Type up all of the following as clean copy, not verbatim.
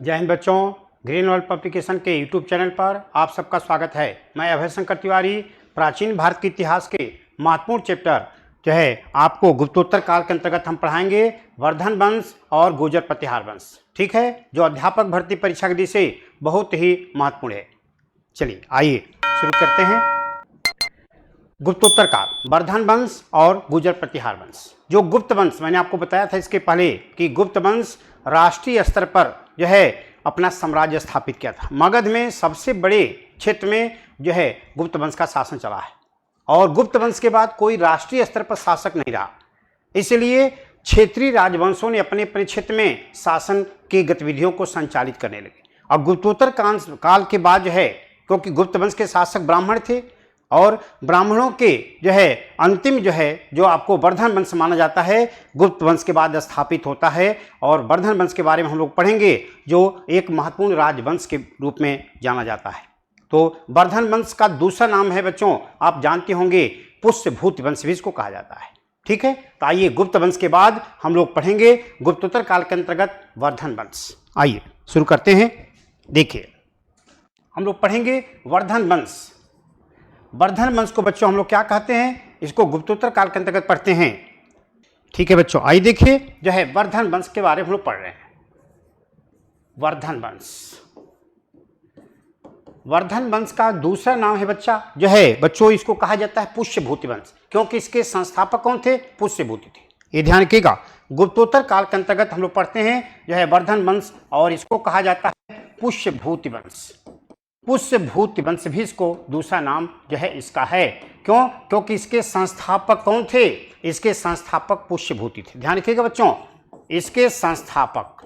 जय हिंद बच्चों, green world publication के यूट्यूब चैनल पर आप सबका स्वागत है। मैं अभय शंकर तिवारी प्राचीन भारत के इतिहास के महत्वपूर्ण चैप्टर जो है आपको गुप्तोत्तर काल के अंतर्गत हम पढ़ाएंगे वर्धन वंश और गुर्जर प्रतिहार वंश। ठीक है, जो अध्यापक भर्ती परीक्षा की दृष्टि से बहुत ही महत्वपूर्ण है। चलिए आइए शुरू करते हैं। गुप्तोत्तर काल, वर्धन वंश और गुर्जर प्रतिहार वंश। जो गुप्त वंश, मैंने आपको बताया था इसके पहले कि गुप्त वंश राष्ट्रीय स्तर पर जो है अपना साम्राज्य स्थापित किया था। मगध में सबसे बड़े क्षेत्र में जो है गुप्त वंश का शासन चला है और गुप्त वंश के बाद कोई राष्ट्रीय स्तर पर शासक नहीं रहा। इसलिए क्षेत्रीय राजवंशों ने अपने अपने क्षेत्र में शासन की गतिविधियों को संचालित करने लगे। और गुप्तोत्तर काल के बाद जो है, क्योंकि गुप्त वंश के शासक ब्राह्मण थे और ब्राह्मणों के जो है अंतिम जो है जो आपको वर्धन वंश माना जाता है, गुप्त वंश के बाद स्थापित होता है। और वर्धन वंश के बारे में हम लोग पढ़ेंगे, जो एक महत्वपूर्ण राजवंश के रूप में जाना जाता है। तो वर्धन वंश का दूसरा नाम है बच्चों, आप जानते होंगे, पुष्यभूति वंश भी इसको कहा जाता है। ठीक है, तो आइए गुप्त वंश के बाद हम लोग पढ़ेंगे गुप्तोत्तर काल के अंतर्गत वर्धन वंश। आइए शुरू करते हैं। देखिए, हम लोग पढ़ेंगे वर्धन वंश। वर्धन वंश को बच्चों हम लोग क्या कहते हैं, इसको गुप्तोत्तर काल के अंतर्गत पढ़ते हैं। ठीक है बच्चों, आइए देखिए, जो है वर्धन वंश के बारे में हम लोग पढ़ रहे हैं। वर्धन वंश, वर्धन वंश का दूसरा नाम है बच्चों इसको कहा जाता है पुष्यभूति वंश, क्योंकि इसके संस्थापक कौन थे? पुष्यभूति थे। ये ध्यान रखिएगा, गुप्तोत्तर काल के अंतर्गत हम लोग पढ़ते हैं जो है वर्धन वंश, और इसको कहा जाता है पुष्यभूति वंश। पुष्यभूति वंश भी इसको दूसरा नाम जो है इसका है। क्यों? क्योंकि इसके संस्थापक कौन थे? इसके संस्थापक पुष्यभूति थे। ध्यान रखिएगा बच्चों, इसके संस्थापक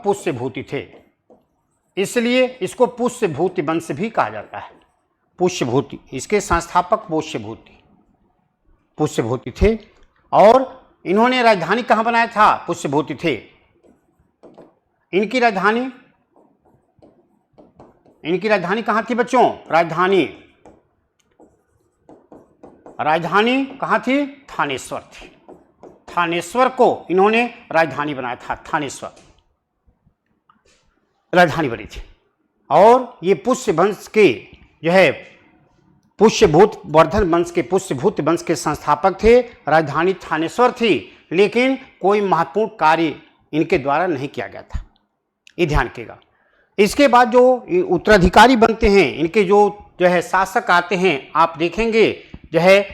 पुष्यभूति थे, इसलिए इसको पुष्यभूति वंश भी कहा जाता है। पुष्यभूति, इसके संस्थापक पुष्यभूति थे। और इन्होंने राजधानी कहाँ बनाया था? पुष्यभूति थे। इनकी राजधानी कहाँ थी बच्चों? राजधानी कहाँ थी? थानेश्वर थी। थानेश्वर को इन्होंने राजधानी बनाया था। थानेश्वर राजधानी बनी थी। और ये पुष्य वंश के जो है वर्धन वंश के पुष्यभूत वंश के संस्थापक थे। राजधानी थानेश्वर थी, लेकिन कोई महत्वपूर्ण कार्य इनके द्वारा नहीं किया गया था। ये ध्यान रखिएगा। इसके बाद जो उत्तराधिकारी बनते हैं, इनके जो है शासक आते हैं, आप देखेंगे जो है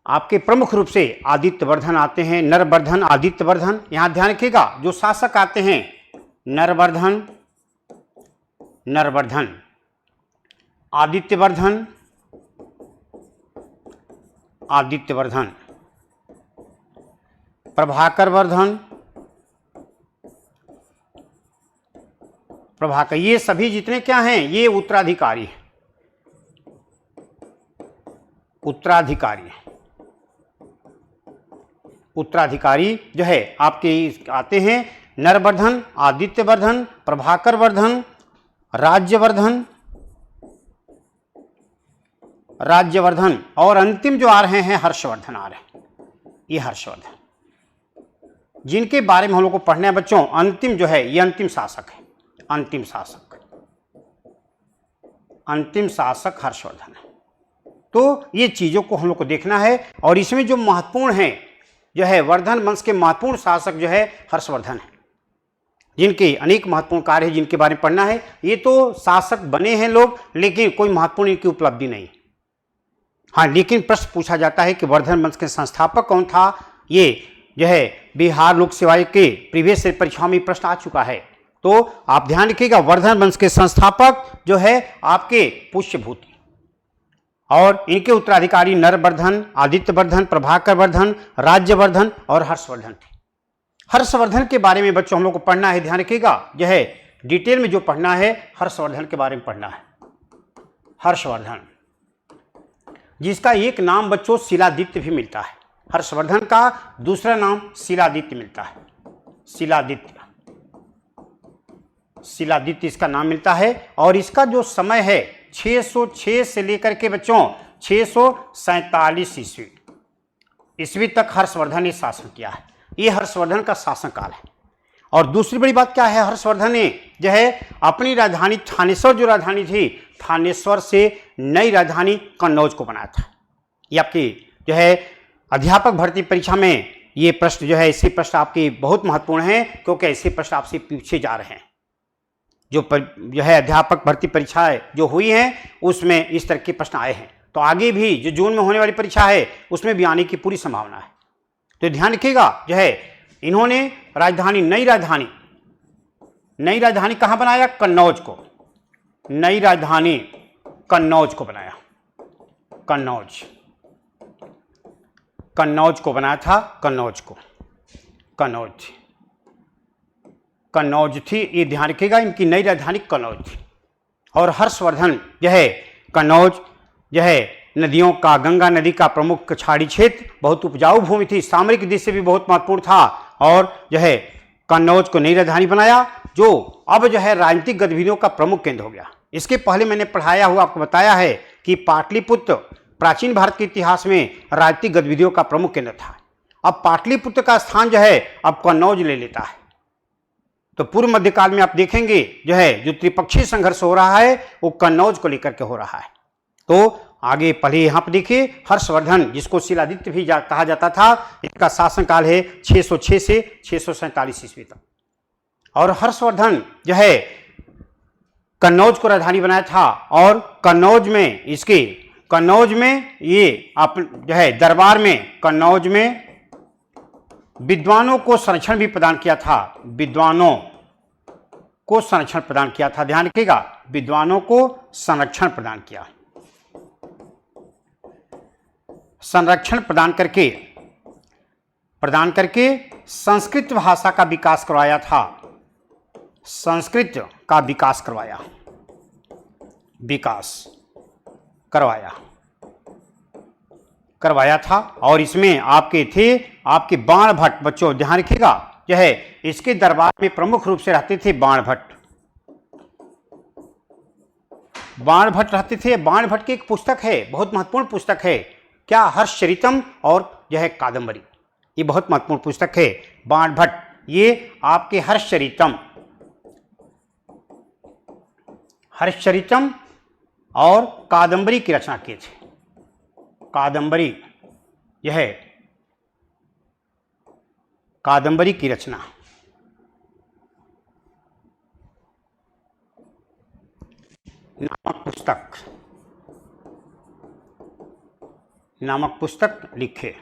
आपके प्रमुख रूप से आदित्यवर्धन आते हैं। नरवर्धन, आदित्यवर्धन, यहाँ ध्यान रखिएगा, जो शासक आते हैं नरवर्धन, आदित्यवर्धन, प्रभाकर, ये सभी जितने क्या हैं, ये उत्तराधिकारी जो है आपके आते हैं। नरवर्धन, आदित्यवर्धन, प्रभाकर वर्धन, राज्यवर्धन, और अंतिम जो आ रहे हैं हर्षवर्धन आ रहे हैं। ये हर्षवर्धन, जिनके बारे में हम लोग को पढ़ना है बच्चों। अंतिम जो है ये अंतिम शासक है। अंतिम शासक हर्षवर्धन है। तो ये चीजों को हम लोग को देखना है। और इसमें जो महत्वपूर्ण है जो है वर्धन वंश के महत्वपूर्ण शासक जो है हर्षवर्धन है, जिनके अनेक महत्वपूर्ण कार्य है, जिनके बारे में पढ़ना है। ये तो शासक बने हैं लोग, लेकिन कोई महत्वपूर्ण इनकी उपलब्धि नहीं। हाँ, लेकिन प्रश्न पूछा जाता है कि वर्धन वंश के संस्थापक कौन था। ये जो है बिहार लोक सेवा के प्रीवियस परीक्षाओं में प्रश्न आ चुका है। तो आप ध्यान रखिएगा, वर्धन वंश के संस्थापक जो है आपके पुष्यभूति, और इनके उत्तराधिकारी नरवर्धन, आदित्यवर्धन, प्रभाकर वर्धन, राज्यवर्धन और हर्षवर्धन थे। हर्षवर्धन के बारे में बच्चों हम लोग को पढ़ना है। ध्यान रखिएगा, जो है डिटेल में जो पढ़ना है हर्षवर्धन के बारे में पढ़ना है। हर्षवर्धन, जिसका एक नाम बच्चों शिलादित्य भी मिलता है। हर्षवर्धन का दूसरा नाम शिलादित्य मिलता है। शिलादित्य इसका नाम मिलता है। और इसका जो समय है 606 से लेकर के बच्चों 647 ईस्वी तक हर्षवर्धन ने शासन किया है। ये हर्षवर्धन का शासन काल है। और दूसरी बड़ी बात क्या है, हर्षवर्धन ने जो है अपनी राजधानी थानेश्वर, जो राजधानी थी थानेश्वर से नई राजधानी कन्नौज को बनाया था। ये आपकी जो है अध्यापक भर्ती परीक्षा में ये प्रश्न जो है, ऐसे प्रश्न आपके बहुत महत्वपूर्ण हैं, क्योंकि ऐसे प्रश्न आपसे पूछे जा रहे हैं। जो है अध्यापक भर्ती परीक्षाएं जो हुई हैं उसमें इस तरह के प्रश्न आए हैं, तो आगे भी जो जून में होने वाली परीक्षा है उसमें भी आने की पूरी संभावना है। तो ध्यान रखिएगा, जो है इन्होंने राजधानी, नई राजधानी कहां बनाया, कन्नौज को, नई राजधानी कन्नौज को बनाया, कन्नौज को बनाया था, कन्नौज थी, ये ध्यान रखिएगा, इनकी नई राजधानी कन्नौज थी। और हर्षवर्धन जो है कन्नौज जो है नदियों का, गंगा नदी का प्रमुख कछाड़ी क्षेत्र, बहुत उपजाऊ भूमि थी, सामरिक दृष्टि से भी बहुत महत्वपूर्ण था, और जो है कन्नौज को नई राजधानी बनाया, जो अब जो है राजनीतिक गतिविधियों का प्रमुख केंद्र हो गया। इसके पहले मैंने पढ़ाया हुआ आपको बताया है कि पाटलिपुत्र प्राचीन भारत के इतिहास में राजनीतिक गतिविधियों का प्रमुख केंद्र था। अब पाटलिपुत्र का स्थान जो है अब कन्नौज ले लेता है। तो पूर्व मध्यकाल में आप देखेंगे जो है जो त्रिपक्षीय संघर्ष हो रहा है वो कन्नौज को लेकर के हो रहा है। तो आगे पढ़िए, यहाँ पर देखिए, हर्षवर्धन जिसको शिलादित्य भी कहा जाता था, इसका शासनकाल है 606 से 647 ईस्वी तक। और हर्षवर्धन जो है कन्नौज को राजधानी बनाया था, और कन्नौज में ये आप जो है दरबार में, कन्नौज में विद्वानों को संरक्षण भी प्रदान किया था, ध्यान रखिएगा, विद्वानों को संरक्षण प्रदान करके संस्कृत भाषा का विकास करवाया था, करवाया था। और इसमें आपके बाणभट्ट, बच्चों ध्यान रखिएगा, जो है इसके दरबार में प्रमुख रूप से रहते थे बाणभट्ट रहते थे। बाणभट्ट की एक पुस्तक है, बहुत महत्वपूर्ण पुस्तक है, क्या, हर्षचरितम और जो है कादंबरी, ये बहुत महत्वपूर्ण पुस्तक है। बाणभट्ट ये आपके हर्षचरितम और कादंबरी की रचना किए थे। कादंबरी यह है कादंबरी की रचना, नामक पुस्तक लिखे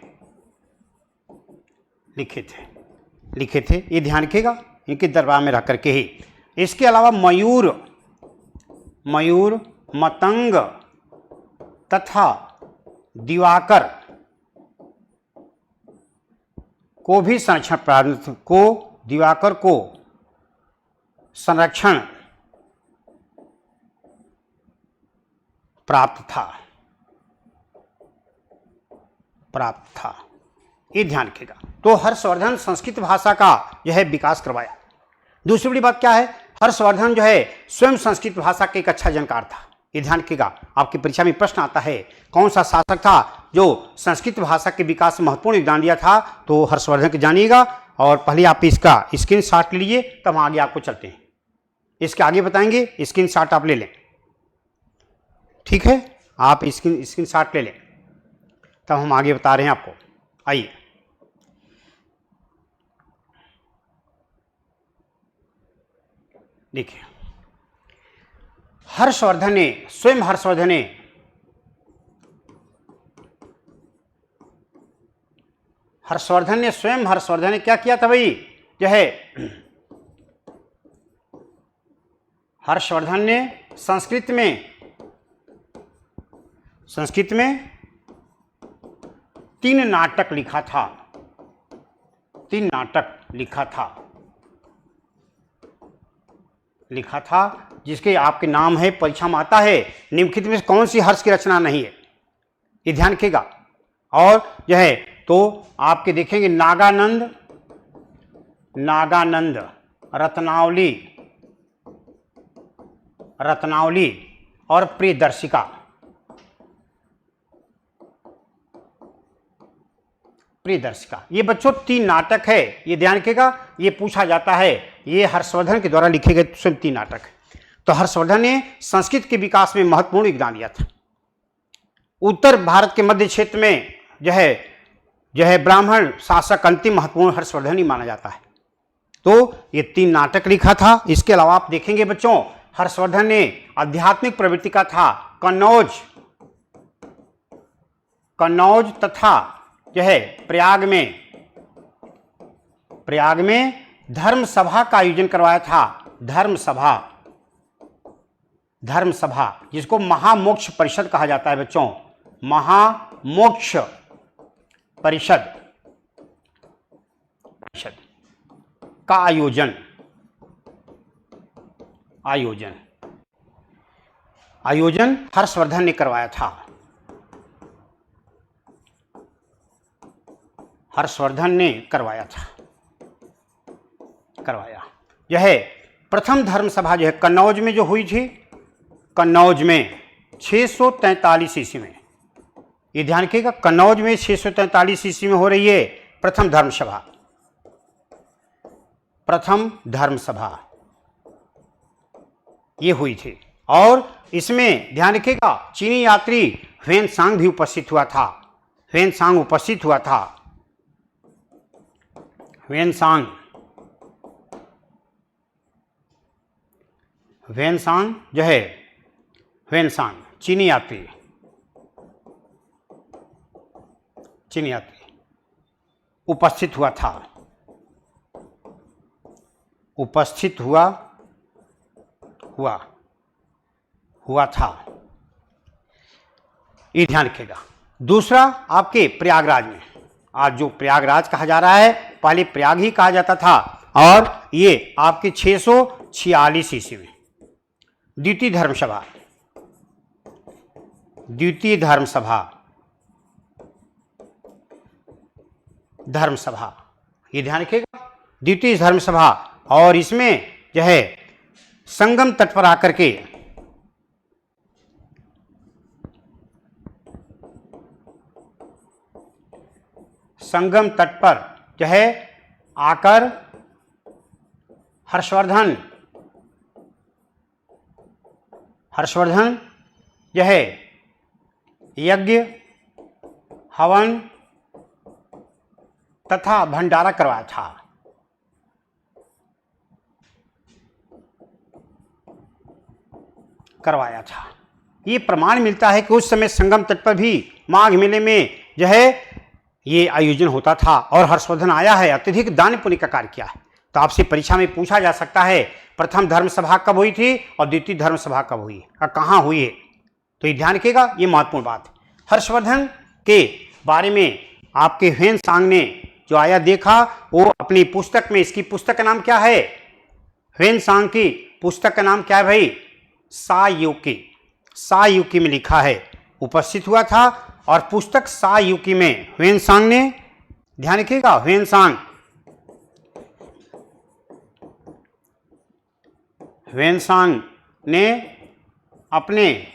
थे, ये ध्यान रखिएगा, इनके दरबार में रह करके ही। इसके अलावा मयूर, मतंग तथा दिवाकर को भी संरक्षण प्राप्त था, ये ध्यान रखिएगा। तो हर्षवर्धन संस्कृत भाषा का यह विकास करवाया। दूसरी बड़ी बात क्या है, हर्षवर्धन जो है स्वयं संस्कृत भाषा के एक अच्छा जानकार था, ये ध्यान रखिएगा। आपकी परीक्षा में प्रश्न आता है कौन सा शासक था जो संस्कृत भाषा के विकास में महत्वपूर्ण योगदान दिया था, तो हर्षवर्धन को जानिएगा। और पहले आप इसका स्क्रीनशॉट ले लीजिए, तब आगे आपको चलते हैं, इसके आगे बताएंगे, स्क्रीनशॉट आप ले लें, ठीक है, आप स्क्रीनशॉट ले लें, तब हम आगे बता रहे हैं आपको। आइए, देखिए, हर्षवर्धन ने क्या किया था भाई, जो है हर्षवर्धन ने संस्कृत में 3 नाटक लिखा था, जिसके आपके नाम है, परीक्षा में आता है, निम्नलिखित में कौन सी हर्ष की रचना नहीं है, ये ध्यान रखिएगा। और जो है तो आपके देखेंगे नागानंद, रत्नावली और प्रियदर्शिका, ये बच्चों 3 नाटक है, ये ध्यान रखिएगा। ये पूछा जाता है। ये हर्षवर्धन के द्वारा लिखे गए 3 नाटक। तो हर्षवर्धन ने संस्कृत के विकास में महत्वपूर्ण योगदान दिया था। उत्तर भारत के मध्य क्षेत्र में जो है ब्राह्मण शासक अंतिम महत्वपूर्ण हर्षवर्धन ही माना जाता है। तो ये 3 नाटक लिखा था। इसके अलावा आप देखेंगे बच्चों, हर्षवर्धन ने आध्यात्मिक प्रवृत्ति का था। कन्नौज तथा जो है प्रयाग में धर्म सभा का आयोजन करवाया था। धर्म सभा जिसको महामोक्ष परिषद कहा जाता है बच्चों, महामोक्ष परिषद का आयोजन हर्षवर्धन ने करवाया था। यह प्रथम धर्म सभा जो है कन्नौज में जो हुई थी, कन्नौज में 643 ईस्वी में। ये ध्यान रखिएगा, कन्नौज में 643 ईस्वी में हो रही है प्रथम धर्म सभा ये हुई थी। और इसमें ध्यान रखिएगा चीनी यात्री ह्वेनसांग भी उपस्थित हुआ था। ह्वेनसांग जो है चीनी यात्री उपस्थित हुआ था। ये ध्यान रखिएगा। दूसरा आपके प्रयागराज में, आज जो प्रयागराज कहा जा रहा है, पहले प्रयाग ही कहा जाता था, और ये आपके 646 ईस्वी में द्वितीय धर्म सभा ये ध्यान रखिएगा, द्वितीय धर्म सभा। और इसमें जो है संगम तट पर आकर के जो है आकर हर्षवर्धन जो है यज्ञ हवन तथा भंडारा करवाया था। ये प्रमाण मिलता है कि उस समय संगम तट पर भी माघ मेले में जो है ये आयोजन होता था, और हर्षवर्धन आया है, अत्यधिक दान पुण्य का कार्य किया है। तो आपसे परीक्षा में पूछा जा सकता है प्रथम धर्म सभा कब हुई थी और द्वितीय धर्म सभा कब हुई और कहाँ हुई है। तो ये ध्यान रखिएगा, ये महत्वपूर्ण बात है। हर्षवर्धन के बारे में आपके ह्वेनसांग ने जो आया देखा, वो अपनी पुस्तक में, इसकी पुस्तक का नाम क्या है, ह्वेनसांग की पुस्तक का नाम क्या है भाई, सायुकी में लिखा है, उपस्थित हुआ था। और पुस्तक सायुकी में ह्वेनसांग ने, ध्यान रखिएगा, ह्वेनसांग ने अपने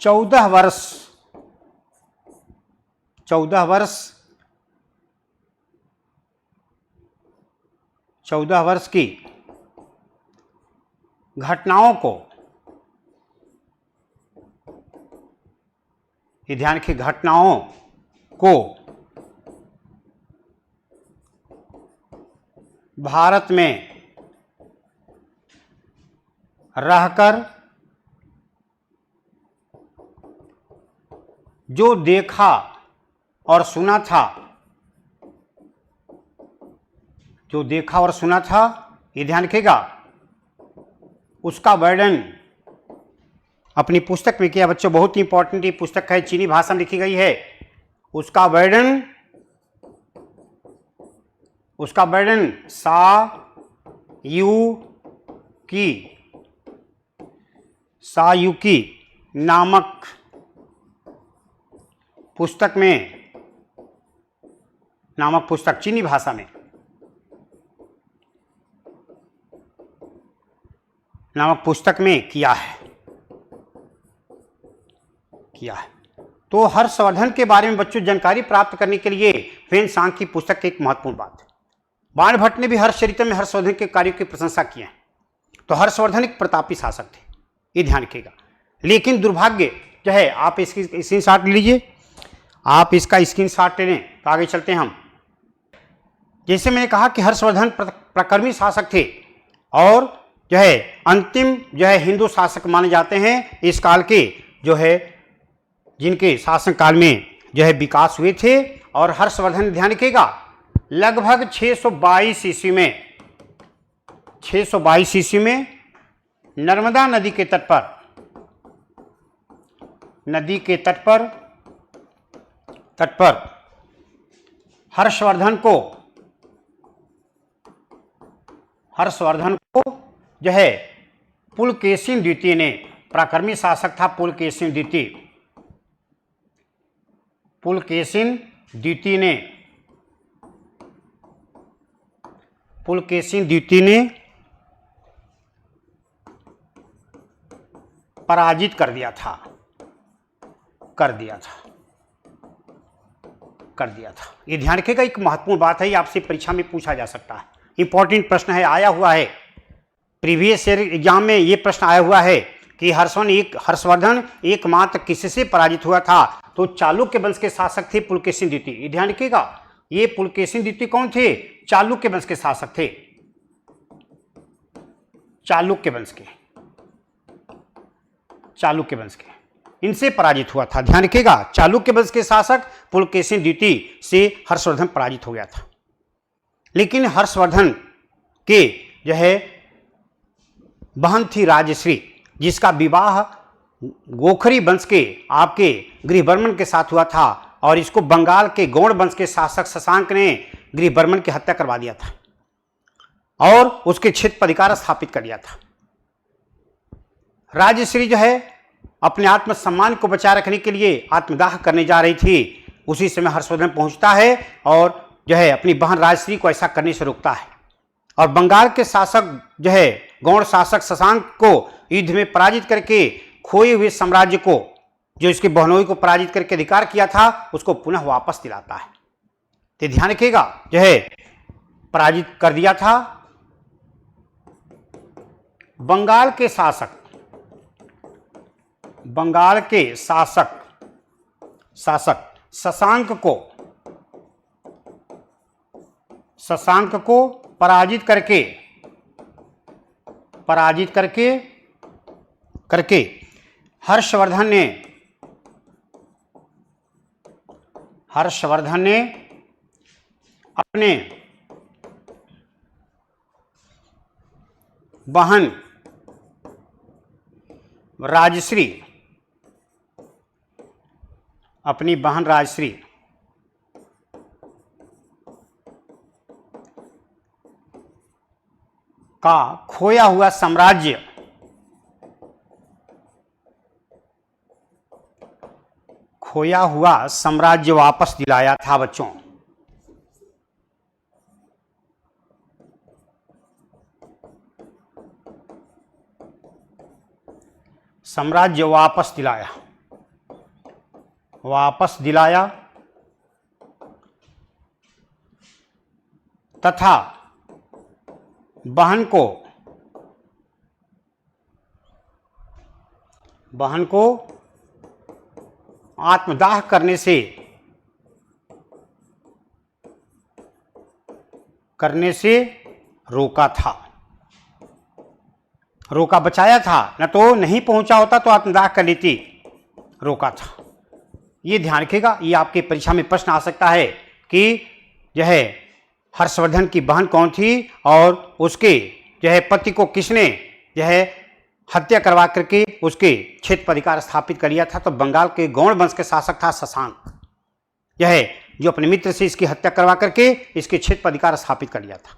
14 वर्ष की घटनाओं को, ये ध्यान की घटनाओं को भारत में रहकर जो देखा और सुना था, ये ध्यान रखिएगा, उसका वर्णन अपनी पुस्तक में किया। बच्चों बहुत ही इंपॉर्टेंट ये पुस्तक है, चीनी भाषा में लिखी गई है। उसका वर्णन सायुकी नामक पुस्तक चीनी भाषा में नामक पुस्तक में किया है। तो हर्षवर्धन के बारे में बच्चों जानकारी प्राप्त करने के लिए ह्वेन-सांग की पुस्तक एक महत्वपूर्ण बात है। बाणभट्ट ने भी हर्षचरित्र में हर्षवर्धन के कार्यों की प्रशंसा की है। तो हर्षवर्धन एक प्रतापी शासक थे, ये ध्यान रखिएगा। लेकिन दुर्भाग्य जो है, आप इसकी स्क्रीनशॉट ले लीजिए, आप इसका स्क्रीनशॉट ले लें तो आगे चलते हैं हम। जैसे मैंने कहा कि हर्षवर्धन प्रकर्मी शासक थे और जो है अंतिम जो है हिंदू शासक माने जाते हैं इस काल के, जो है जिनके शासन काल में जो है विकास हुए थे। और हर्षवर्धन ध्यान रखिएगा लगभग 622 ईस्वी में नर्मदा नदी के तट पर हर्षवर्धन को जो है पुलकेशिन द्वितीय ने, पराक्रमी शासक था पुलकेशिन द्वितीय ने पराजित कर दिया था। ये ध्यान रखिएगा, एक महत्वपूर्ण बात है, ये आपसे परीक्षा में पूछा जा सकता है, इंपॉर्टेंट प्रश्न है, आया हुआ है प्रीवियस ईयर एग्जाम में। ये प्रश्न आया हुआ है कि हर्षवर्धन एकमात्र किससे पराजित हुआ था? तो चालुक्य वंश के शासक थे पुलकेशिन द्वितीय। ये ध्यान रखिएगा, ये पुलकेशिन द्वितीय कौन थे? चालुक्य वंश के शासक थे, चालुक्य वंश के इनसे पराजित हुआ था। ध्यान रखिएगा, चालुक्य वंश के शासक पुलकेशिन द्वितीय से हर्षवर्धन पराजित हो गया था। लेकिन हर्षवर्धन के जो है बहन थी राजश्री, जिसका विवाह गोखरी वंश के आपके गृहवर्मन के साथ हुआ था, और इसको बंगाल के गौड़ वंश के शासक शशांक ने गृहवर्मन की हत्या करवा दिया था और उसके क्षेत्र पर अधिकार स्थापित कर दिया था। राजश्री जो है अपने आत्मसम्मान को बचाए रखने के लिए आत्मदाह करने जा रही थी। उसी समय हर्षवर्धन पहुंचता है और जो है अपनी बहन राजश्री को ऐसा करने से रोकता है, और बंगाल के शासक जो है गौड़ शासक शशांक को युद्ध में पराजित करके खोए हुए साम्राज्य को, जो इसके बहनोई को पराजित करके अधिकार किया था, उसको पुनः वापस दिलाता है। तो ध्यान रखिएगा, जो है पराजित कर दिया था। बंगाल के शासक शशांक को पराजित करके हर्षवर्धन ने अपने बहन राजश्री का खोया हुआ साम्राज्य वापस दिलाया था बच्चों। साम्राज्य वापस दिलाया तथा बहन को आत्मदाह करने से रोका बचाया था, न तो नहीं पहुंचा होता तो आत्मदाह कर लेती, रोका था। ये ध्यान रखिएगा, ये आपके परीक्षा में प्रश्न आ सकता है कि जो है हर्षवर्धन की बहन कौन थी और उसके जो है पति को किसने जो है हत्या करवा करके उसके क्षेत्र पर अधिकार स्थापित कर लिया था? तो बंगाल के गौड़ वंश के शासक था शशांक, यह है जो अपने मित्र से इसकी हत्या करवा करके इसके क्षेत्र पर अधिकार स्थापित कर लिया था।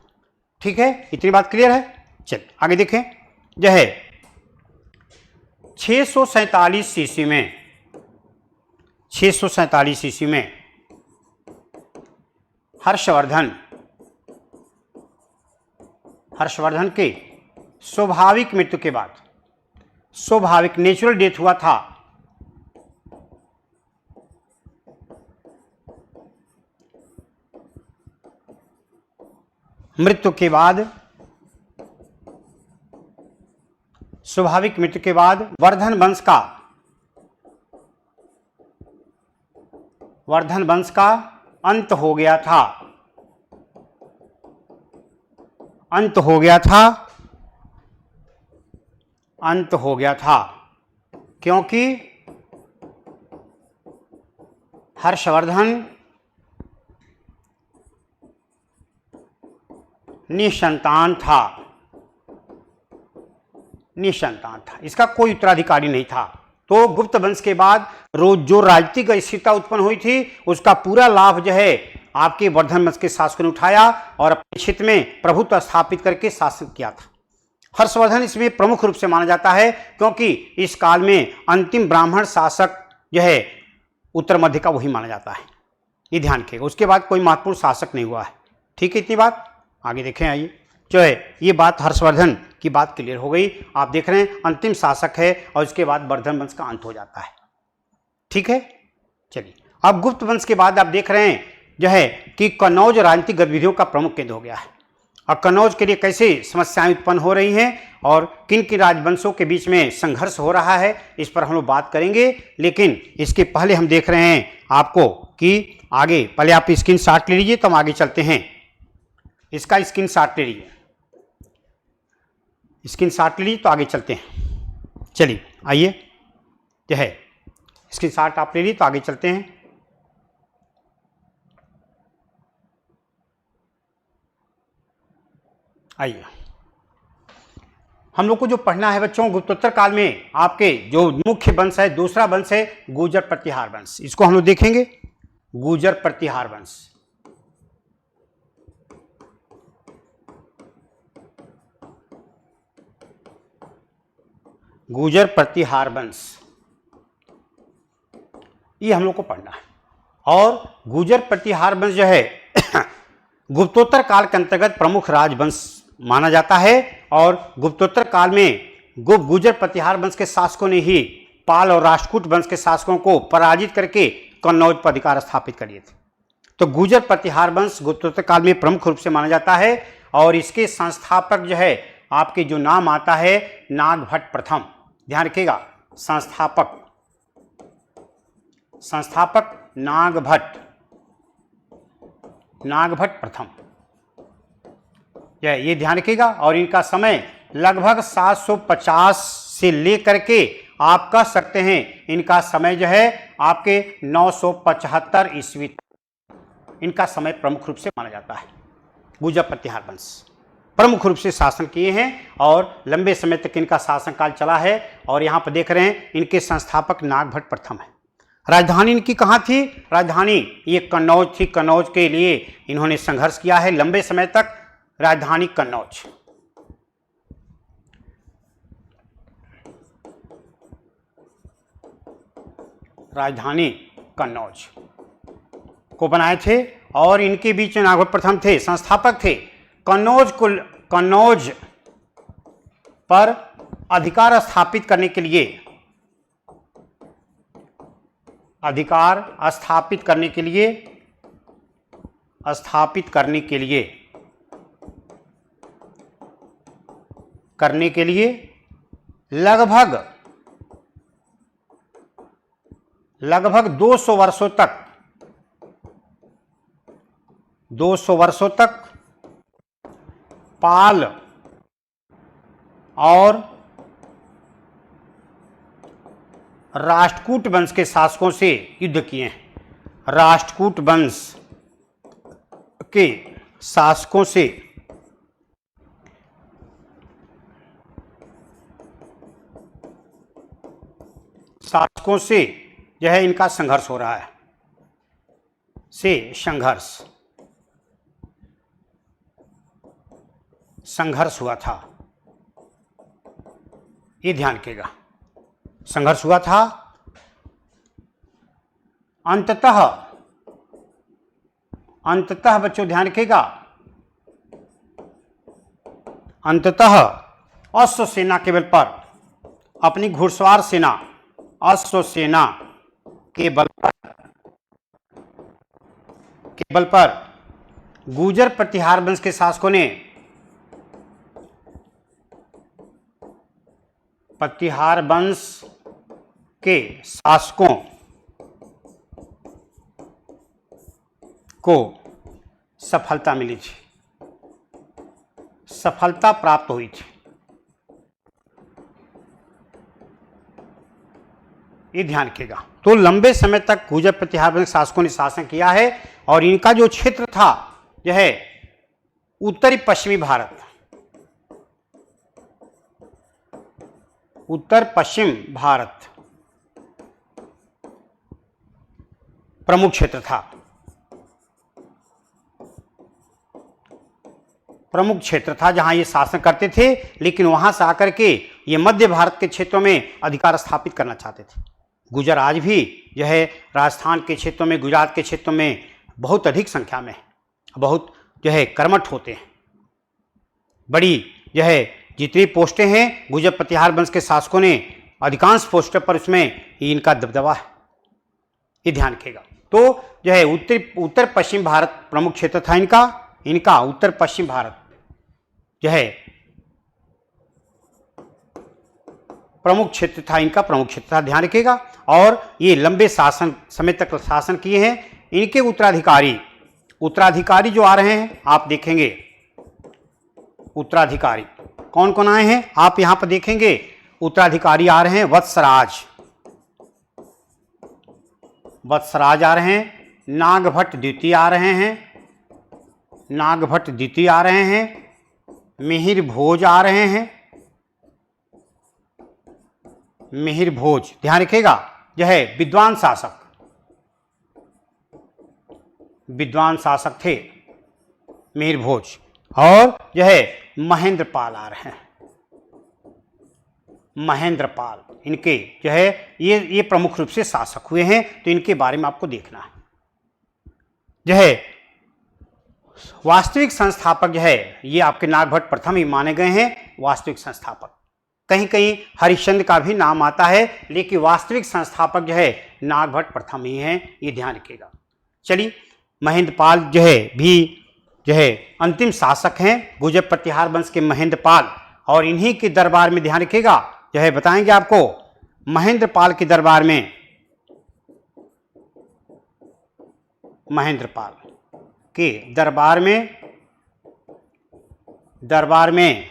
ठीक है, इतनी बात क्लियर है। चलिए आगे देखें। जो है 647 ईस्वी में हर्षवर्धन के स्वाभाविक मृत्यु के बाद, स्वाभाविक नेचुरल डेथ हुआ था, मृत्यु के बाद, स्वाभाविक मृत्यु के बाद वर्धन वंश का अंत हो गया था। अंत हो गया था क्योंकि हर्षवर्धन निसंतान था। इसका कोई उत्तराधिकारी नहीं था। तो गुप्त वंश के बाद जो राजनीतिक स्थिरता उत्पन्न हुई थी उसका पूरा लाभ जो है आपके वर्धन वंश के शासकों ने उठाया और अपने क्षेत्र में प्रभुत्व स्थापित करके शासन किया था। हर्षवर्धन इसमें प्रमुख रूप से माना जाता है क्योंकि इस काल में अंतिम ब्राह्मण शासक जो है उत्तर मध्य का वही माना जाता है। ये ध्यान रखिएगा। उसके बाद कोई महत्वपूर्ण शासक नहीं हुआ है। ठीक है, इतनी बात। आगे देखें, आइए। जो है ये बात हर्षवर्धन की बात क्लियर हो गई। आप देख रहे हैं अंतिम शासक है और इसके बाद वर्धन वंश का अंत हो जाता है। ठीक है, चलिए। अब गुप्त वंश के बाद आप देख रहे हैं जो है कि कन्नौज राजनीतिक गतिविधियों का प्रमुख केंद्र हो गया है। और कन्नौज के लिए कैसे समस्याएं उत्पन्न हो रही हैं और किन किन राजवंशों के बीच में संघर्ष हो रहा है, इस पर हम लोग बात करेंगे। लेकिन इसके पहले हम देख रहे हैं आपको कि आगे, पहले आप स्क्रीन शॉट ले लीजिए तो हम आगे चलते हैं। इसका स्क्रीन शॉट ले लीजिए, स्क्रीन शॉट ले लीजिए तो आगे चलते हैं। चलिए आइए, जो है स्क्रीन शॉट आप ले लीजिए तो आगे चलते हैं। आइए, हम लोग को जो पढ़ना है बच्चों, गुप्तोत्तर काल में आपके जो मुख्य वंश है, दूसरा वंश है गुर्जर प्रतिहार वंश। इसको हम लोग देखेंगे, गुर्जर प्रतिहार वंश। गुर्जर प्रतिहार वंश, ये हम लोग को पढ़ना है। और गुर्जर प्रतिहार वंश जो है गुप्तोत्तर काल के अंतर्गत प्रमुख राजवंश माना जाता है। और गुप्तोत्तर काल में गुर्जर प्रतिहार वंश के शासकों ने ही पाल और राष्ट्रकूट वंश के शासकों को पराजित करके कन्नौज पर अधिकार स्थापित कर लिए थे। तो गुर्जर प्रतिहार वंश गुप्तोत्तर काल में प्रमुख रूप से माना जाता है। और इसके संस्थापक जो है आपके जो नाम आता है नागभट्ट प्रथम। ध्यान रखिएगा, संस्थापक नागभट्ट प्रथम, ये ध्यान रखिएगा। और इनका समय लगभग 750 से लेकर के आप कह सकते हैं इनका समय जो है आपके 975 ईस्वी, इनका समय प्रमुख रूप से माना जाता है। गुर्जर प्रतिहार वंश प्रमुख रूप से शासन किए हैं और लंबे समय तक इनका शासनकाल चला है। और यहाँ पर देख रहे हैं इनके संस्थापक नागभट्ट प्रथम है। राजधानी इनकी कहाँ थी? राजधानी ये कन्नौज थी। कन्नौज के लिए इन्होंने संघर्ष किया है लंबे समय तक। राजधानी कन्नौज, राजधानी कन्नौज को बनाए थे। और इनके बीच में नागभट्ट प्रथम थे, संस्थापक थे। कन्नौज पर अधिकार स्थापित करने के लिए, लगभग 200 वर्षों तक पाल और राष्ट्रकूट वंश के शासकों से युद्ध किए हैं। राष्ट्रकूट वंश के शासकों से जो है इनका संघर्ष हो रहा है, संघर्ष हुआ था। ये ध्यान रखिएगा, संघर्ष हुआ था। अंततः बच्चों ध्यान रखिएगा, अंततः अश्व सेना के बल पर, अपनी घुड़सवार सेना, अश्व सेना के बल पर गुर्जर प्रतिहार वंश के शासकों ने प्रतिहार वंश के शासकों को सफलता मिली थी, सफलता प्राप्त हुई थी। ये ध्यान रखिएगा। तो लंबे समय तक गुर्जर प्रतिहार वंश शासकों ने शासन किया है और इनका जो क्षेत्र था यह है उत्तरी पश्चिमी भारत, उत्तर पश्चिम भारत प्रमुख क्षेत्र था, प्रमुख क्षेत्र था जहां ये शासन करते थे। लेकिन वहां से आकर के ये मध्य भारत के क्षेत्रों में अधिकार स्थापित करना चाहते थे। गुर्जर आज भी जो है राजस्थान के क्षेत्रों में, गुजरात के क्षेत्रों में बहुत अधिक संख्या में, बहुत जो है कर्मठ होते हैं। बड़ी जो है जितनी पोस्टें हैं गुर्जर प्रतिहार वंश के शासकों ने अधिकांश पोस्टों पर उसमें इनका दबदबा है, ये ध्यान रखिएगा। तो जो है उत्तर पश्चिम भारत प्रमुख क्षेत्र था इनका उत्तर पश्चिम भारत जो है प्रमुख क्षेत्र था, इनका प्रमुख क्षेत्र था, ध्यान रखिएगा। और ये लंबे समय तक शासन किए हैं। इनके उत्तराधिकारी जो आ रहे हैं आप देखेंगे, उत्तराधिकारी कौन कौन आए हैं आप यहां पर देखेंगे। उत्तराधिकारी आ रहे हैं वत्सराज आ रहे हैं, नागभट्ट द्वितीय आ रहे हैं, मिहिर भोज आ रहे हैं, मिहिर भोज ध्यान रखिएगा जो है विद्वान शासक थे मिहिर भोज। और जो है महेंद्रपाल आ रहे हैं, महेंद्रपाल इनके जो है ये प्रमुख रूप से शासक हुए हैं। तो इनके बारे में आपको देखना है। जो है वास्तविक संस्थापक जो है ये आपके नागभट्ट प्रथम ही माने गए हैं वास्तविक संस्थापक। कहीं कहीं हरिश्चंद्र का भी नाम आता है, लेकिन वास्तविक संस्थापक जो है नागभट्ट प्रथम ही हैं, ये ध्यान रखिएगा। चलिए महेंद्रपाल जो है अंतिम शासक हैं गुर्जर प्रतिहार वंश के महेंद्रपाल। और इन्हीं के दरबार में ध्यान रखिएगा जो है बताएंगे आपको महेंद्रपाल के दरबार में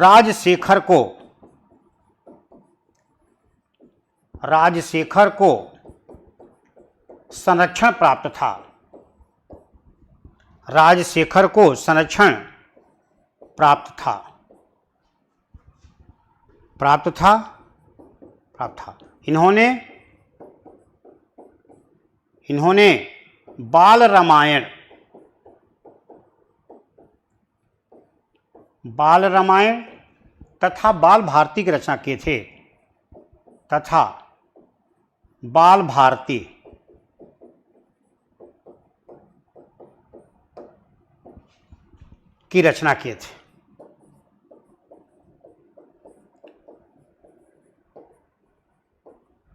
राजशेखर को संरक्षण प्राप्त था, राजशेखर को संरक्षण प्राप्त था। इन्होंने बाल रामायण तथा बाल भारती की रचना किए थे,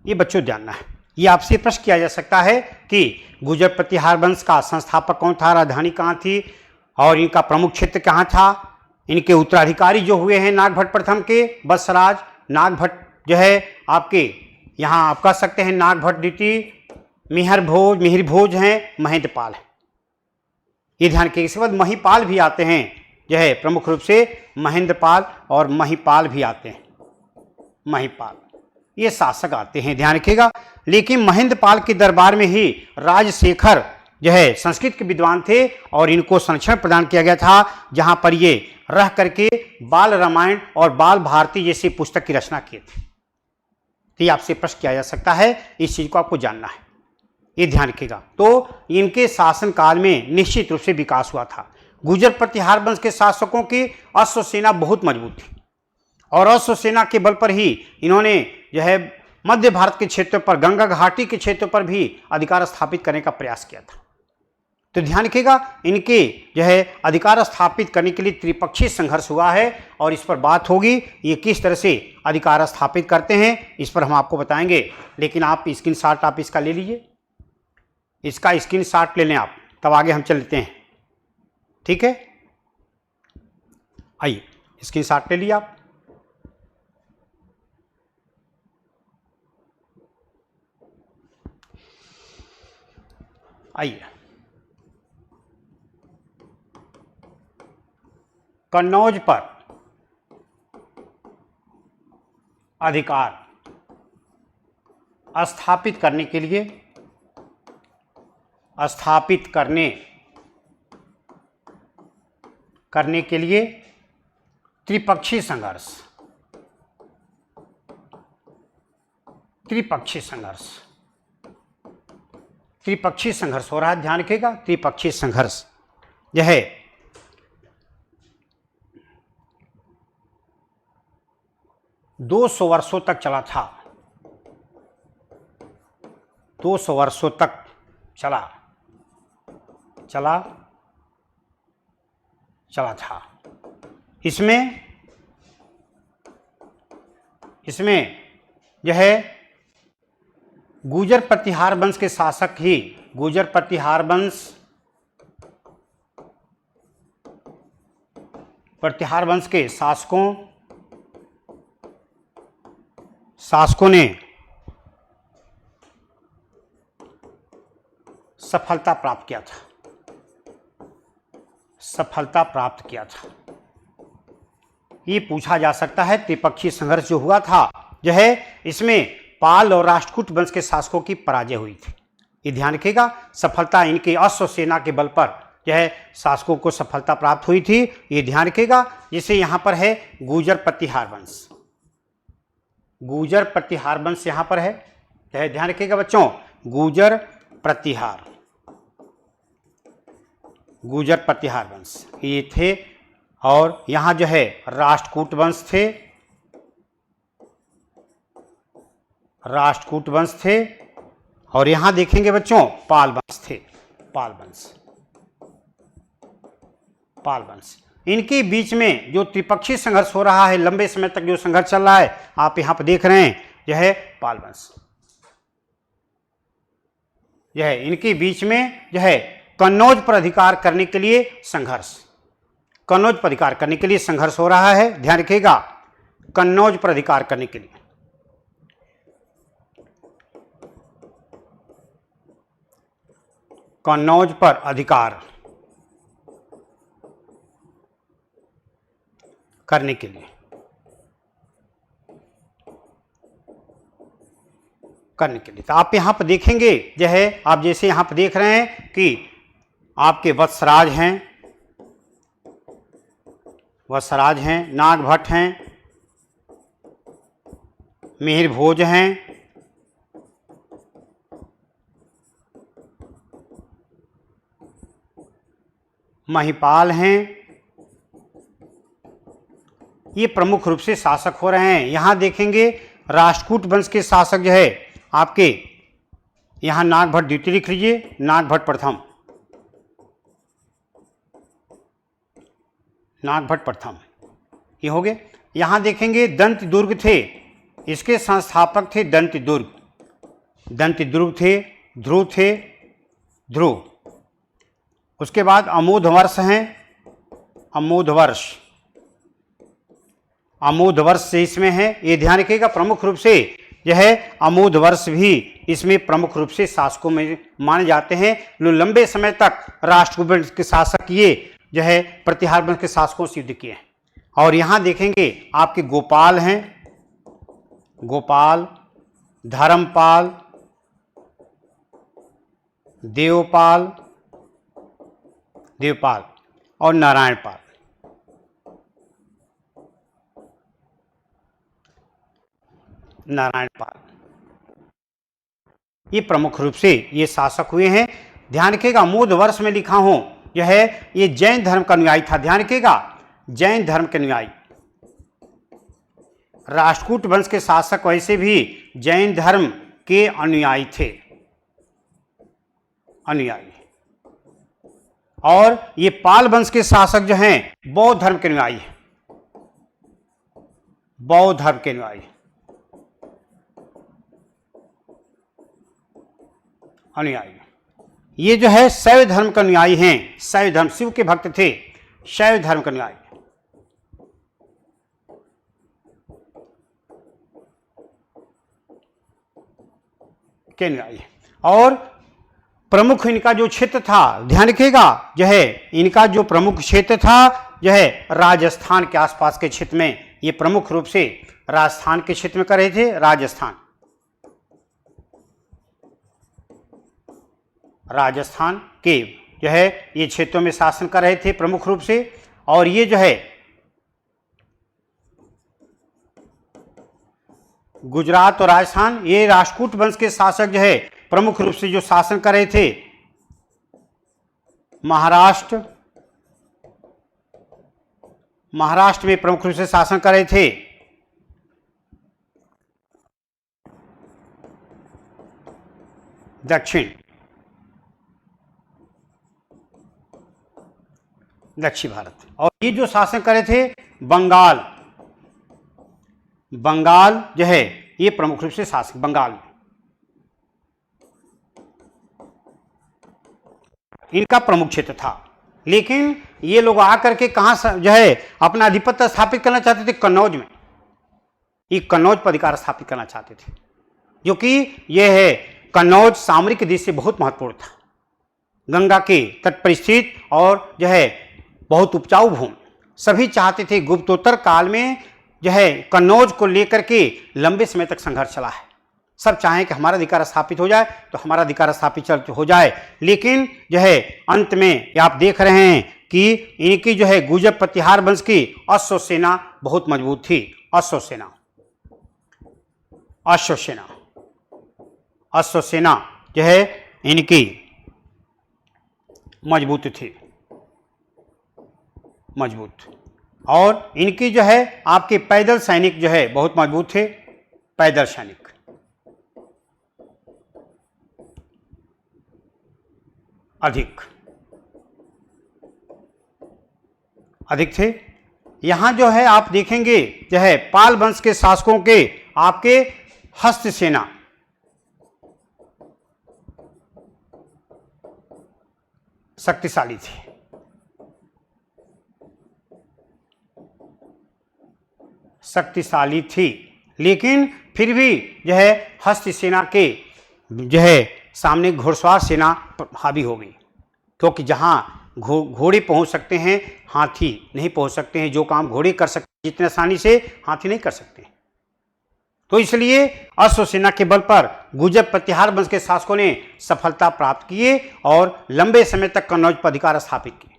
ये बच्चों जानना है। ये आपसे प्रश्न किया जा सकता है कि गुर्जर प्रतिहार वंश का संस्थापक कौन था, राजधानी कहाँ थी और इनका प्रमुख क्षेत्र कहाँ था। इनके उत्तराधिकारी जो हुए हैं नागभट्ट प्रथम के वत्सराज, नागभट्ट जो है आपके यहाँ आप कह सकते हैं नागभट्ट द्वितीय, मिहिर भोज हैं, महेंद्रपाल है, ये ध्यान के। इसके बाद महिपाल भी आते हैं जो है प्रमुख रूप से महेंद्रपाल और महिपाल भी आते हैं, महिपाल ये शासक आते हैं, ध्यान रखिएगा। लेकिन महेंद्रपाल के दरबार में ही राजशेखर जो है संस्कृत के विद्वान थे और इनको संरक्षण प्रदान किया गया था, जहां पर ये रह करके बाल रामायण और बाल भारती जैसी पुस्तक की रचना किए थे। तो ये आपसे प्रश्न किया जा सकता है, इस चीज को आपको जानना है, ये ध्यान रखिएगा। तो इनके शासनकाल में निश्चित रूप से विकास हुआ था। गुर्जर प्रतिहार वंश के शासकों की अश्व सेना बहुत मजबूत थी और अश्व सेना के बल पर ही इन्होंने जो है मध्य भारत के क्षेत्रों पर, गंगा घाटी के क्षेत्रों पर भी अधिकार स्थापित करने का प्रयास किया था। तो ध्यान रखिएगा इनके जो है अधिकार स्थापित करने के लिए त्रिपक्षीय संघर्ष हुआ है और इस पर बात होगी, ये किस तरह से अधिकार स्थापित करते हैं इस पर हम आपको बताएंगे। लेकिन आप स्क्रीनशॉट आप इसका ले लीजिए, इसका स्क्रीनशॉट ले लें आप, तब आगे हम चलते हैं। ठीक है, आइए स्क्रीनशॉट ले लिया आप। आइए, कन्नौज पर अधिकार स्थापित करने के लिए त्रिपक्षीय संघर्ष हो रहा है। ध्यान रखिएगा, त्रिपक्षीय संघर्ष यह है 200 वर्षों तक चला था। 200 वर्षों तक चला था। इसमें यह गुर्जर प्रतिहार वंश के शासक ही गुर्जर प्रतिहार वंश के शासकों ने सफलता प्राप्त किया था। ये पूछा जा सकता है त्रिपक्षीय संघर्ष जो हुआ था जो है इसमें पाल और राष्ट्रकूट वंश के शासकों की पराजय हुई थी। ये ध्यान रखिएगा, सफलता इनकी अश्व सेना के बल पर जो है शासकों को सफलता प्राप्त हुई थी। ये ध्यान रखिएगा, जिसे यहाँ पर है गुर्जर प्रतिहार वंश यहाँ पर है। ध्यान रखिएगा बच्चों, गुर्जर प्रतिहार वंश ये थे। और यहाँ जो है राष्ट्रकूट वंश थे और यहाँ देखेंगे बच्चों पाल वंश। इनके बीच में जो त्रिपक्षीय संघर्ष हो रहा है, लंबे समय तक जो संघर्ष चल रहा है, आप यहाँ पर देख रहे हैं, यह है पाल वंश। यह इनके बीच में जो है कन्नौज पर अधिकार करने के लिए संघर्ष हो रहा है। ध्यान रखिएगा, कन्नौज पर अधिकार करने के लिए तो आप यहाँ पर देखेंगे जो है, आप जैसे यहाँ पर देख रहे हैं कि आपके वत्सराज हैं, नागभट्ट हैं, मिहिर भोज हैं, महिपाल हैं। ये प्रमुख रूप से शासक हो रहे हैं। यहाँ देखेंगे राष्ट्रकूट वंश के शासक जो है आपके यहाँ नागभट्ट द्वितीय लिख लीजिए, नागभट्ट प्रथम ये हो गए। यहाँ देखेंगे दंत दुर्ग थे, इसके संस्थापक थे दंत दुर्ग थे, ध्रुव। उसके बाद अमोधवर्ष हैं, अमोधवर्ष से इसमें है। ये ध्यान रखिएगा, प्रमुख रूप से यह अमोधवर्ष भी इसमें प्रमुख रूप से शासकों में माने जाते हैं। लंबे समय तक राष्ट्रकूट वंश के शासक ये जो है प्रतिहार वंश के शासकों से युद्ध किए हैं। और यहाँ देखेंगे आपके गोपाल हैं, धर्मपाल, देवपाल और नारायणपाल। ये प्रमुख रूप से ये शासक हुए हैं। ध्यान रखिएगा, अमोधवर्ष में लिखा हूं यह है, ये जैन धर्म का अनुयायी था। ध्यान रखिएगा, जैन धर्म के अनुयायी। राष्ट्रकूट वंश के शासक वैसे भी जैन धर्म के अनुयायी थे, और ये पाल वंश के शासक जो हैं बौद्ध धर्म के अनुयायी हैं, ये जो है शैव धर्म के अनुयायी हैं, शैव धर्म, शिव के भक्त थे, शैव धर्म के अनुयायी के अनुयायी। और प्रमुख इनका जो क्षेत्र था, ध्यान रखिएगा, जो है इनका जो प्रमुख क्षेत्र था जो है राजस्थान के आसपास के क्षेत्र में, ये प्रमुख रूप से राजस्थान के क्षेत्र में कर रहे थे। राजस्थान के जो है ये क्षेत्रों में शासन कर रहे थे प्रमुख रूप से। और ये जो है गुजरात और राजस्थान, ये राष्ट्रकूट वंश के शासक जो है प्रमुख रूप से जो शासन कर रहे थे। महाराष्ट्र में प्रमुख रूप से शासन कर रहे थे। दक्षिण भारत। और ये जो शासन कर रहे थे बंगाल जो है ये प्रमुख रूप से शासक, बंगाल में इनका प्रमुख क्षेत्र था। लेकिन ये लोग आकर के कहां जो है अपना आधिपत्य स्थापित करना चाहते थे, कन्नौज में। ये कन्नौज पर अधिकार स्थापित करना चाहते थे, जो कि यह है कन्नौज सामरिक दृष्टि से बहुत महत्वपूर्ण था, गंगा के तट पर स्थित और जो है बहुत उपजाऊ भूमि। सभी चाहते थे, गुप्तोत्तर काल में जो है कन्नौज को लेकर के लंबे समय तक संघर्ष चला है। सब चाहें कि हमारा अधिकार स्थापित हो जाए तो हमारा अधिकार स्थापित हो जाए। लेकिन जो है अंत में आप देख रहे हैं कि इनकी जो है गुजर प्रतिहार वंश की अश्व सेना बहुत मजबूत थी। अश्व सेना जो है इनकी मजबूत। और इनकी जो है आपके पैदल सैनिक जो है बहुत मजबूत थे। पैदल सैनिक अधिक थे। यहां जो है आप देखेंगे जो है पाल वंश के शासकों के आपके हस्त सेना शक्तिशाली थी। लेकिन फिर भी जो है हस्त सेना के जो है सामने घुड़सवार सेना हावी हो गई, क्योंकि जहां घोड़े पहुंच सकते हैं हाथी नहीं पहुंच सकते हैं। जो काम घोड़े कर सकते हैं जितने आसानी से हाथी नहीं कर सकते। तो इसलिए अश्व सेना के बल पर गुजर प्रतिहार वंश के शासकों ने सफलता प्राप्त किए और लंबे समय तक कन्नौज पर अधिकार स्थापित किए।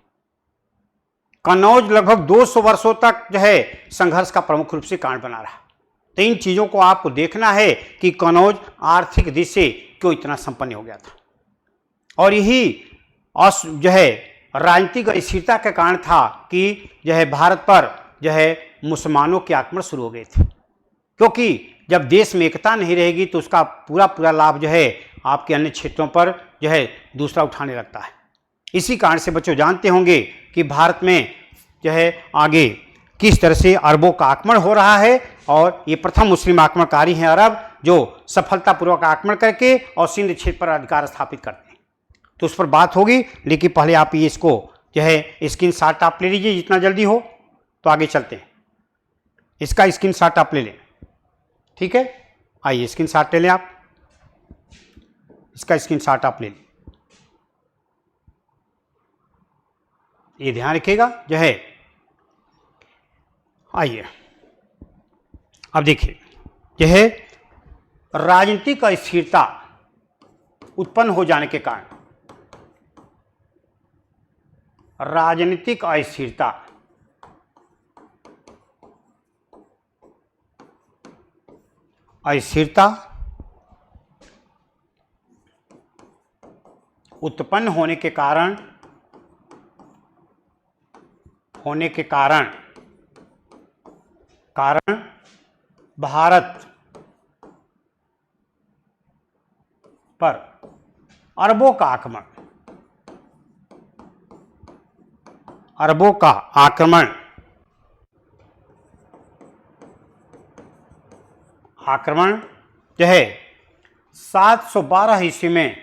कन्नौज लगभग 200 वर्षों तक जो है संघर्ष का प्रमुख रूप से कारण बना रहा। तो इन चीजों को आपको देखना है कि कन्नौज आर्थिक दृष्टि से क्यों इतना संपन्न हो गया था। और यही जो है राजनीतिक अस्थिरता के कारण था कि जो है भारत पर जो है मुसलमानों के आक्रमण शुरू हो गए थे। क्योंकि जब देश में एकता नहीं रहेगी तो उसका पूरा लाभ जो है आपके अन्य क्षेत्रों पर जो है दूसरा उठाने लगता है। इसी कारण से बच्चों जानते होंगे कि भारत में जो है आगे किस तरह से अरबों का आक्रमण हो रहा है। और ये प्रथम मुस्लिम आक्रमणकारी हैं अरब, जो सफलतापूर्वक आक्रमण करके और सिंध क्षेत्र पर अधिकार स्थापित करते हैं। तो उस पर बात होगी, लेकिन पहले आप ये इसको जो है स्क्रीन शॉट आप ले लीजिए जितना जल्दी हो, तो आगे चलते हैं। इसका स्क्रीन शॉट आप ले लें, ठीक है। आइए स्क्रीन शॉट ले लें आप, इसका स्क्रीन शॉट आप ले लें। ये ध्यान रखिएगा जो है। आइए अब देखिए, यह है राजनीतिक अस्थिरता उत्पन्न हो जाने के कारण, राजनीतिक अस्थिरता उत्पन्न होने के कारण भारत पर अरबों का आक्रमण जो है 712 ईस्वी में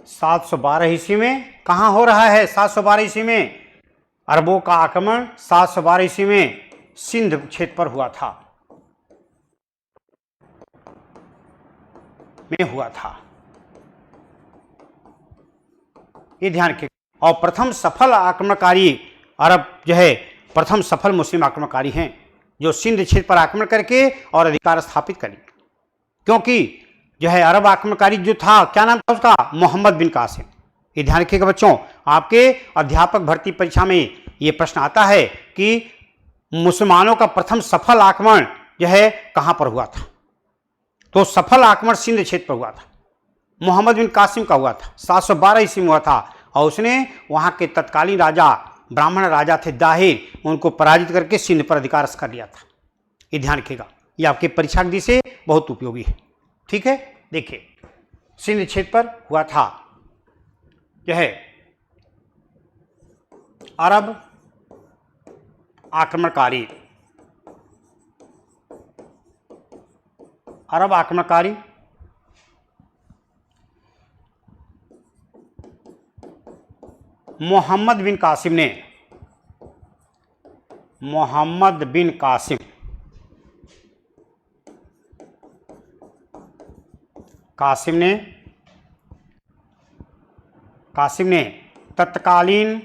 712 ईस्वी में कहाँ हो रहा है? 712 ईस्वी में अरबों का आक्रमण 712 ईस्वी में सिंध क्षेत्र पर हुआ था, हुआ था। ये ध्यान रखिए। और प्रथम सफल आक्रमणकारी अरब जो है, प्रथम सफल मुस्लिम आक्रमणकारी हैं जो सिंध क्षेत्र पर आक्रमण करके और अधिकार स्थापित करी। क्योंकि जो है अरब आक्रमणकारी जो था, क्या नाम था उसका? मोहम्मद बिन कासिम। ये ध्यान रखिएगा बच्चों, आपके अध्यापक भर्ती परीक्षा में ये प्रश्न आता है कि मुसलमानों का प्रथम सफल आक्रमण जो है कहां पर हुआ था? तो सफल आक्रमण सिंध क्षेत्र पर हुआ था, मोहम्मद बिन कासिम का हुआ था, 712 ईस्वी में हुआ था। और उसने वहां के तत्कालीन राजा, ब्राह्मण राजा थे दाहिर, उनको पराजित करके सिंध पर अधिकार कर लिया था। ये ध्यान रखिएगा, ये आपके परीक्षा की दृष्टि से बहुत उपयोगी है। ठीक है, देखिए सिंध क्षेत्र पर हुआ था जो है अरब आक्रमणकारी, अरब आक्रमणकारी मोहम्मद बिन कासिम ने, मोहम्मद बिन कासिम, कासिम ने तत्कालीन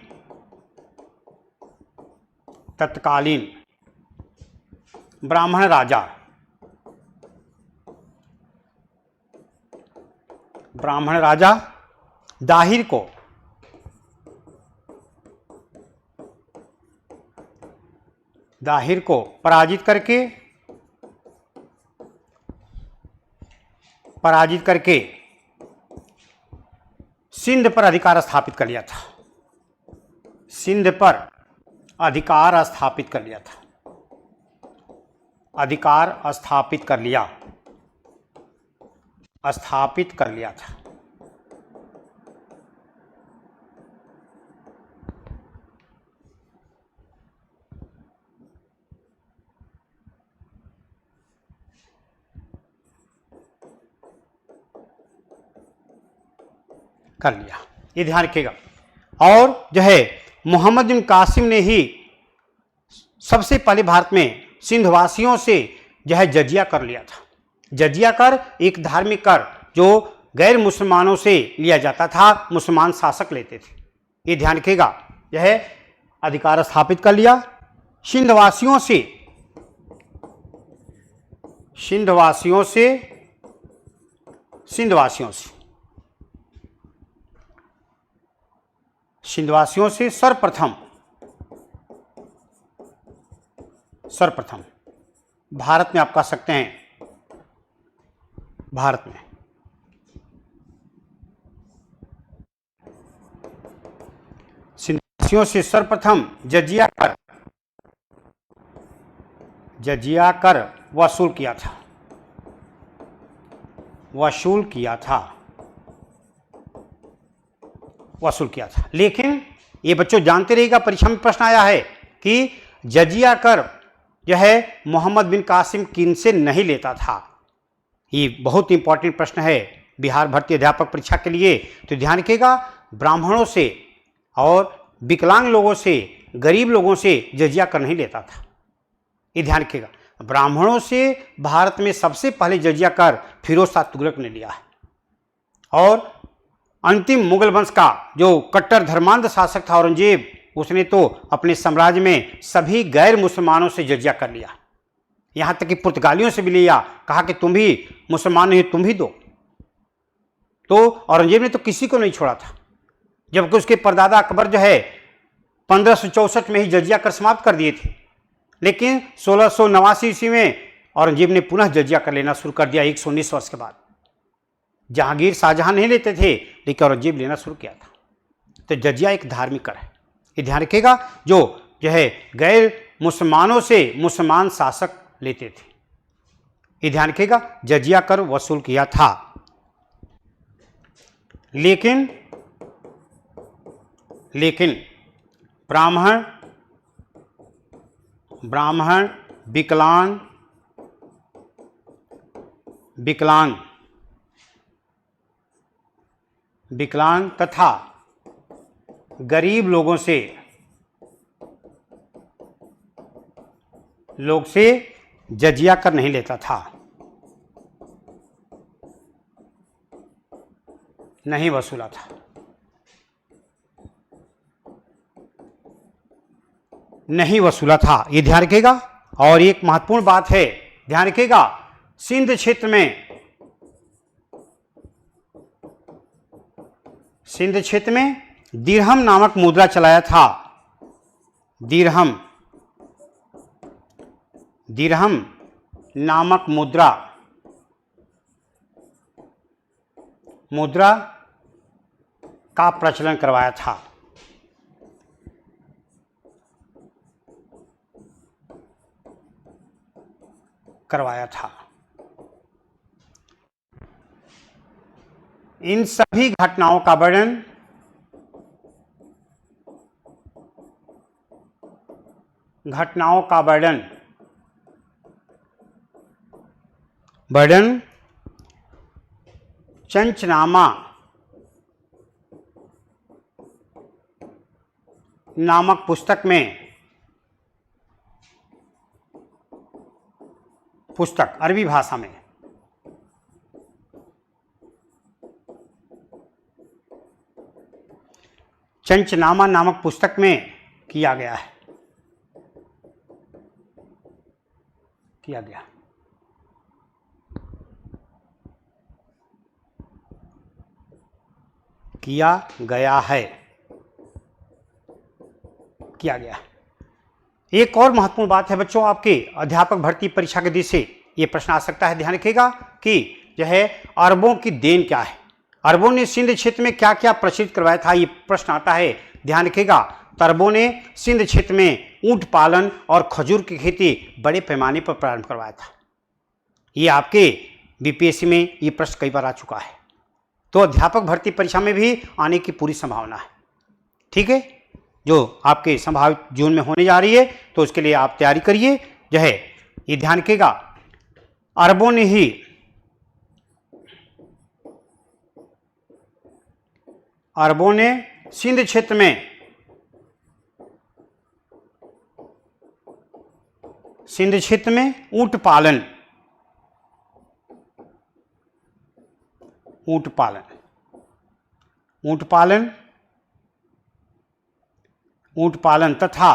ब्राह्मण राजा दाहिर को पराजित करके सिंध पर अधिकार स्थापित कर लिया था, सिंध पर अधिकार स्थापित कर लिया था, अधिकार स्थापित कर लिया था। कर लिया, ये ध्यान रखिएगा। और जो है मोहम्मद बिन कासिम ने ही सबसे पहले भारत में सिंध वासियों से जो है जजिया कर लिया था। जजिया कर एक धार्मिक कर जो गैर मुसलमानों से लिया जाता था, मुसलमान शासक लेते थे। ये ध्यान रखिएगा, यह अधिकार स्थापित कर लिया सिंध वासियों से सर्वप्रथम भारत में आप कह सकते हैं, भारत में सिंधवासियों से सर्वप्रथम जजिया कर वसूल किया था। लेकिन ये बच्चों जानते रहिएगा, परीक्षा में प्रश्न आया है कि जजिया कर जो है मोहम्मद बिन कासिम किन से नहीं लेता था। ये बहुत इंपॉर्टेंट प्रश्न है बिहार भर्ती अध्यापक परीक्षा के लिए। तो ध्यान रखिएगा, ब्राह्मणों से और विकलांग लोगों से, गरीब लोगों से जजिया कर नहीं लेता था। ये ध्यान रखिएगा, ब्राह्मणों से भारत में सबसे पहले जजिया कर फिरोज शाह तुगलक ने लिया है। और अंतिम मुगल वंश का जो कट्टर धर्मांध शासक था औरंगजेब, उसने तो अपने साम्राज्य में सभी गैर मुसलमानों से जजिया कर लिया, यहाँ तक कि पुर्तगालियों से भी लिया, कहा कि तुम भी मुसलमान नहीं, तुम भी दो। तो औरंगजेब ने तो किसी को नहीं छोड़ा था, जबकि उसके परदादा अकबर जो है 1564 में ही जजिया कर समाप्त कर दिए थे। लेकिन 1689 ईस्वी में औरंगजेब ने पुनः जजिया कर लेना शुरू कर दिया 119 वर्ष के बाद। जहांगीर, शाहजहां नहीं लेते थे, लेकिन औरंगजेब लेना शुरू किया था। तो जजिया एक धार्मिक कर है, ये ध्यान रखिएगा, जो है गैर मुसलमानों से मुसलमान शासक लेते थे। ये ध्यान रखिएगा, जजिया कर वसूल किया था। लेकिन ब्राह्मण, विकलांग तथा गरीब लोगों से जजिया कर नहीं लेता था, नहीं वसूला था। नहीं वसूला था, ये ध्यान रखिएगा। और एक महत्वपूर्ण बात है, ध्यान रखिएगा, सिंध क्षेत्र में दिरहम नामक मुद्रा चलाया था। दिरहम नामक मुद्रा का प्रचलन करवाया था। इन सभी घटनाओं का वर्णन चंचनामा नामक पुस्तक अरबी भाषा में चंचनामा नामक पुस्तक में किया गया। एक और महत्वपूर्ण बात है बच्चों, आपके अध्यापक भर्ती परीक्षा के दृष्टि से ये प्रश्न आ सकता है। ध्यान रखिएगा कि यह अरबों की देन क्या है, अरबों ने सिंध क्षेत्र में क्या क्या प्रचलित करवाया था, ये प्रश्न आता है। ध्यान रखिएगा, अरबों ने सिंध क्षेत्र में ऊंट पालन और खजूर की खेती बड़े पैमाने पर प्रारंभ करवाया था। ये आपके बीपीएससी में ये प्रश्न कई बार आ चुका है, तो अध्यापक भर्ती परीक्षा में भी आने की पूरी संभावना है। ठीक है, जो आपके संभावित जून में होने जा रही है, तो उसके लिए आप तैयारी करिए। जो है ये ध्यान रखिएगा, अरबों ने सिंध क्षेत्र में ऊंट पालन तथा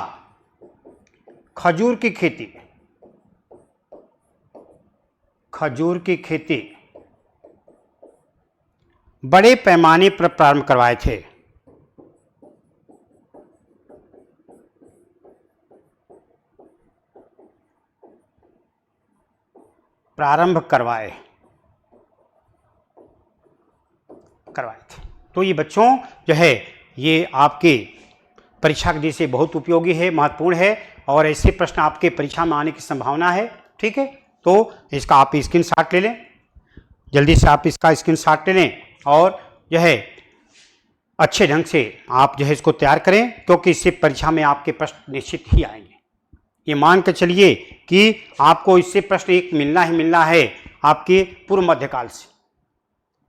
खजूर की खेती बड़े पैमाने पर प्रारंभ करवाए थे। तो ये बच्चों जो है ये आपके परीक्षा के दृष्टि से बहुत उपयोगी है, महत्वपूर्ण है, और ऐसे प्रश्न आपके परीक्षा में आने की संभावना है। ठीक है, तो इसका आप स्क्रीनशॉट ले लें, जल्दी से आप इसका स्क्रीनशॉट ले लें और जो है अच्छे ढंग से आप जो है इसको तैयार करें, क्योंकि इससे परीक्षा में आपके प्रश्न निश्चित ही आएंगे। ये मान कर चलिए कि आपको इससे प्रश्न एक मिलना ही मिलना है आपके पूर्व मध्यकाल से,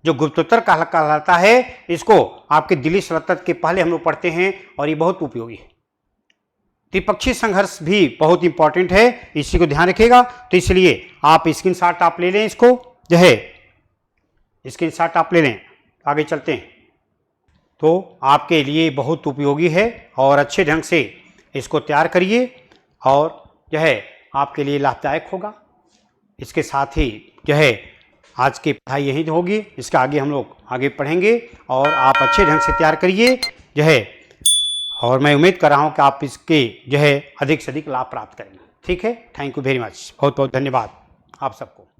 जो गुप्तोत्तर कहलाता है। इसको आपके दिल्ली सल्तनत के पहले हम लोग पढ़ते हैं और ये बहुत उपयोगी है। त्रिपक्षीय संघर्ष भी बहुत इंपॉर्टेंट है, इसी को ध्यान रखिएगा। तो इसलिए आप स्क्रीनशॉट आप ले लें, इसको जो है स्क्रीनशॉट आप ले लें, आगे चलते हैं। तो आपके लिए बहुत उपयोगी है और अच्छे ढंग से इसको तैयार करिए और जो है आपके लिए लाभदायक होगा। इसके साथ ही जो है आज की पढ़ाई यहीं होगी, इसके आगे हम लोग आगे पढ़ेंगे और आप अच्छे ढंग से तैयार करिए जो है, और मैं उम्मीद कर रहा हूं कि आप इसके जो है अधिक से अधिक लाभ प्राप्त करेंगे। ठीक है, थैंक यू वेरी मच, बहुत बहुत धन्यवाद आप सबको।